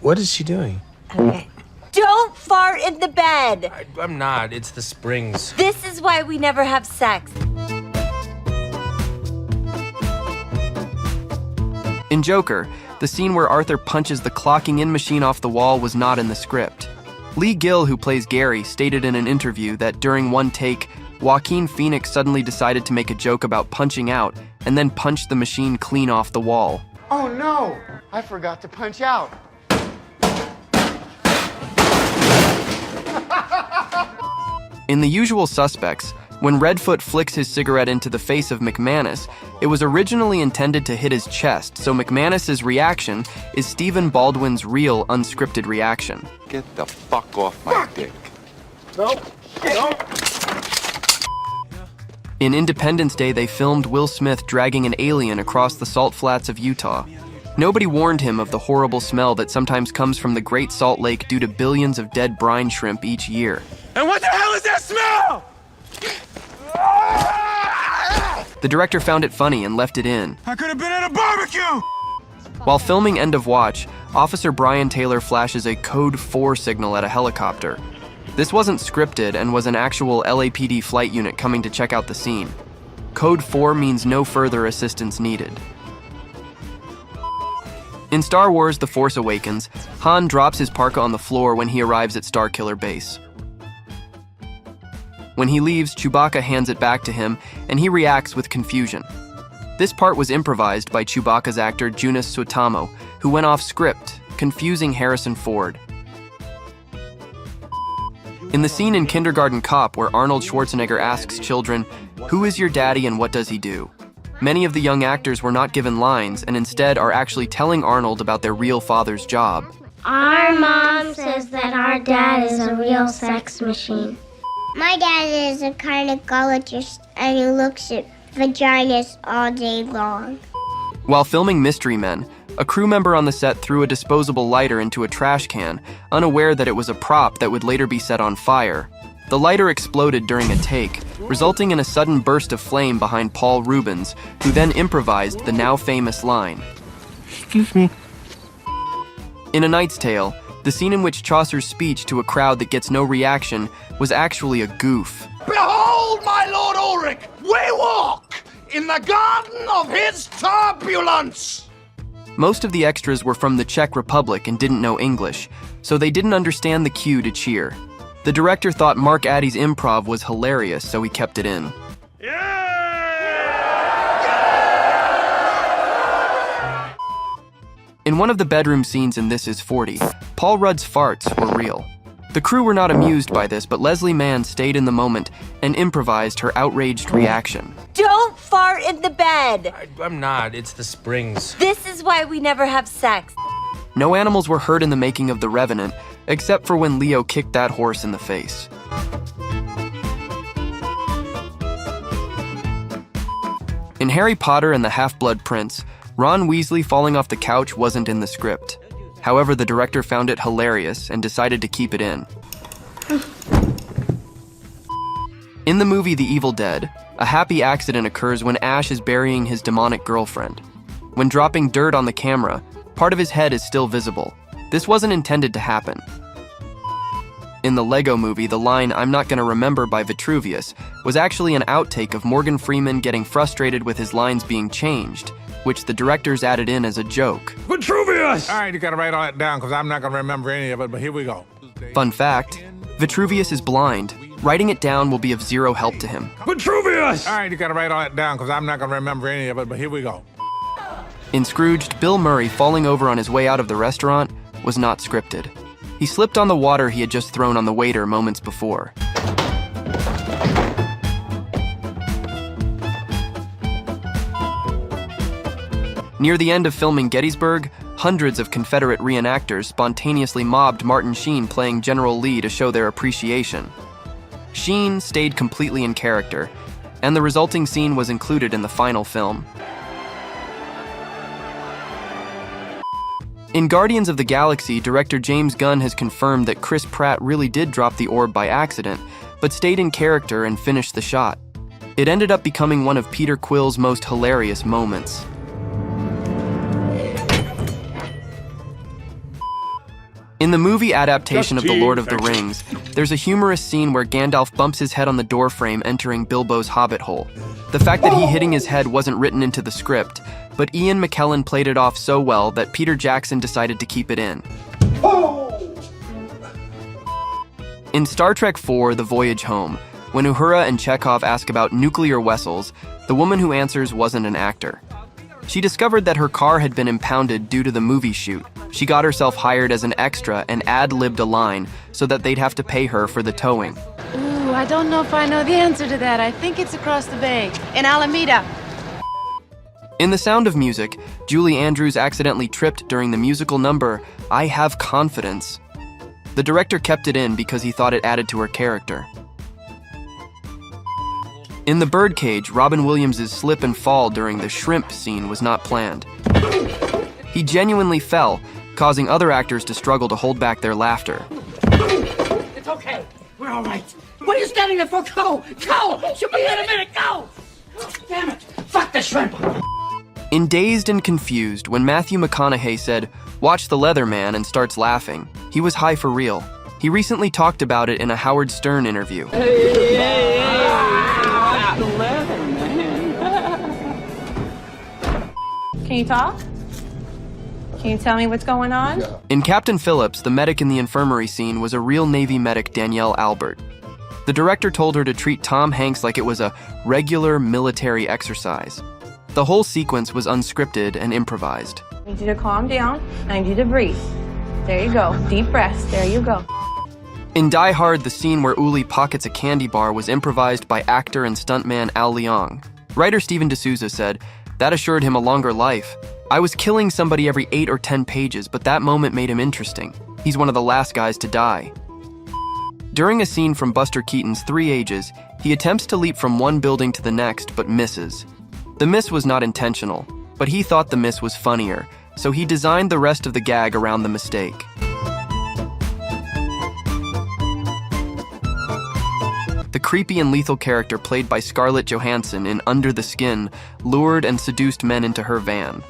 What is she doing? Okay. Don't fart in the bed! I'm not. It's the springs. This is why we never have sex. In Joker, the scene where Arthur punches the clocking-in machine off the wall was not in the script. Lee Gill, who plays Gary, stated in an interview that during one take, Joaquin Phoenix suddenly decided to make a joke about punching out and then punched the machine clean off the wall. Oh no! I forgot to punch out. In The Usual Suspects, when Redfoot flicks his cigarette into the face of McManus, it was originally intended to hit his chest, so McManus's reaction is Stephen Baldwin's real unscripted reaction. Get the fuck off my dick. Nope. In Independence Day, they filmed Will Smith dragging an alien across the salt flats of Utah. Nobody warned him of the horrible smell that sometimes comes from the Great Salt Lake due to billions of dead brine shrimp each year. And what the hell is that smell? The director found it funny and left it in. I could have been at a barbecue! While filming End of Watch, Officer Brian Taylor flashes a Code 4 signal at a helicopter. This wasn't scripted and was an actual LAPD flight unit coming to check out the scene. Code 4 means no further assistance needed. In Star Wars The Force Awakens, Han drops his parka on the floor when he arrives at Starkiller Base. When he leaves, Chewbacca hands it back to him, and he reacts with confusion. This part was improvised by Chewbacca's actor Joonas Suotamo, who went off script, confusing Harrison Ford. In the scene in Kindergarten Cop where Arnold Schwarzenegger asks children, "Who is your daddy and what does he do?" Many of the young actors were not given lines and instead are actually telling Arnold about their real father's job. Our mom says that our dad is a real sex machine. My dad is a gynecologist and he looks at vaginas all day long. While filming Mystery Men, a crew member on the set threw a disposable lighter into a trash can, unaware that it was a prop that would later be set on fire. The lighter exploded during a take, resulting in a sudden burst of flame behind Paul Rubens, who then improvised the now famous line. Excuse me. In A Knight's Tale, the scene in which Chaucer's speech to a crowd that gets no reaction was actually a goof. Behold, my Lord Ulrich, we walk in the garden of his turbulence. Most of the extras were from the Czech Republic and didn't know English, so they didn't understand the cue to cheer. The director thought Mark Addy's improv was hilarious, so he kept it in. In one of the bedroom scenes in This Is 40, Paul Rudd's farts were real. The crew were not amused by this, but Leslie Mann stayed in the moment and improvised her outraged reaction. Don't fart in the bed! I'm not. It's the springs. This is why we never have sex. No animals were hurt in the making of The Revenant, except for when Leo kicked that horse in the face. In Harry Potter and the Half-Blood Prince, Ron Weasley falling off the couch wasn't in the script. However, the director found it hilarious and decided to keep it in. In the movie The Evil Dead, a happy accident occurs when Ash is burying his demonic girlfriend. When dropping dirt on the camera, part of his head is still visible. This wasn't intended to happen. In the Lego movie, the line, "I'm not gonna remember" by Vitruvius was actually an outtake of Morgan Freeman getting frustrated with his lines being changed, which the directors added in as a joke. Vitruvius! All right, you gotta write all that down because I'm not gonna remember any of it, but here we go. Fun fact, Vitruvius is blind. Writing it down will be of zero help to him. Vitruvius! All right, you gotta write all that down because I'm not gonna remember any of it, but here we go. In Scrooged, Bill Murray falling over on his way out of the restaurant was not scripted. He slipped on the water he had just thrown on the waiter moments before. Near the end of filming Gettysburg, hundreds of Confederate reenactors spontaneously mobbed Martin Sheen playing General Lee to show their appreciation. Sheen stayed completely in character, and the resulting scene was included in the final film. In Guardians of the Galaxy, director James Gunn has confirmed that Chris Pratt really did drop the orb by accident, but stayed in character and finished the shot. It ended up becoming one of Peter Quill's most hilarious moments. In the movie adaptation of The Just Lord of the tea, Rings, there's a humorous scene where Gandalf bumps his head on the doorframe entering Bilbo's hobbit hole. The fact that he hitting his head wasn't written into the script, but Ian McKellen played it off so well that Peter Jackson decided to keep it in. In Star Trek IV, The Voyage Home, when Uhura and Chekhov ask about nuclear vessels, the woman who answers wasn't an actor. She discovered that her car had been impounded due to the movie shoot. She got herself hired as an extra and ad-libbed a line so that they'd have to pay her for the towing. Ooh, I don't know if I know the answer to that. I think it's across the bay, in Alameda. In The Sound of Music, Julie Andrews accidentally tripped during the musical number, I Have Confidence. The director kept it in because he thought it added to her character. In The Birdcage, Robin Williams' slip and fall during the shrimp scene was not planned. He genuinely fell, causing other actors to struggle to hold back their laughter. It's okay. We're all right. What are you standing there for? Go! Go! She'll be here in a minute. Go! Damn it! Fuck the shrimp! In Dazed and Confused, when Matthew McConaughey said, "Watch the Leather Man," and starts laughing, he was high for real. He recently talked about it in a Howard Stern interview. Can you talk? Can you tell me what's going on? In Captain Phillips, the medic in the infirmary scene was a real Navy medic, Danielle Albert. The director told her to treat Tom Hanks like it was a regular military exercise. The whole sequence was unscripted and improvised. I need you to calm down. I need you to breathe. There you go. Deep breaths. There you go. In Die Hard, the scene where Uli pockets a candy bar was improvised by actor and stuntman Al Leong. Writer Steven D'Souza said, "That assured him a longer life. I was killing somebody every 8 or 10 pages, but that moment made him interesting. He's one of the last guys to die." During a scene from Buster Keaton's 3 Ages, he attempts to leap from one building to the next, but misses. The miss was not intentional, but he thought the miss was funnier, so he designed the rest of the gag around the mistake. The creepy and lethal character played by Scarlett Johansson in Under the Skin lured and seduced men into her van.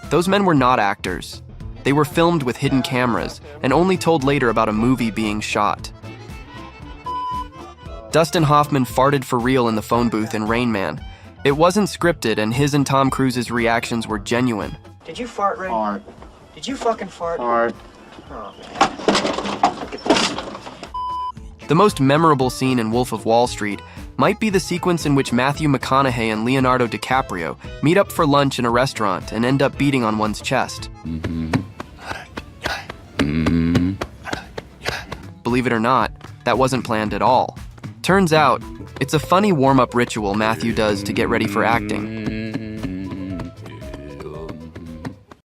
Those men were not actors. They were filmed with hidden cameras and only told later about a movie being shot. Dustin Hoffman farted for real in the phone booth in Rain Man. It wasn't scripted, and his and Tom Cruise's reactions were genuine. Did you fart, Ray? Fart. Did you fucking fart? Fart. Oh, man. Look at this. The most memorable scene in Wolf of Wall Street might be the sequence in which Matthew McConaughey and Leonardo DiCaprio meet up for lunch in a restaurant and end up beating on one's chest. Believe it or not, that wasn't planned at all. Turns out, it's a funny warm-up ritual Matthew does to get ready for acting.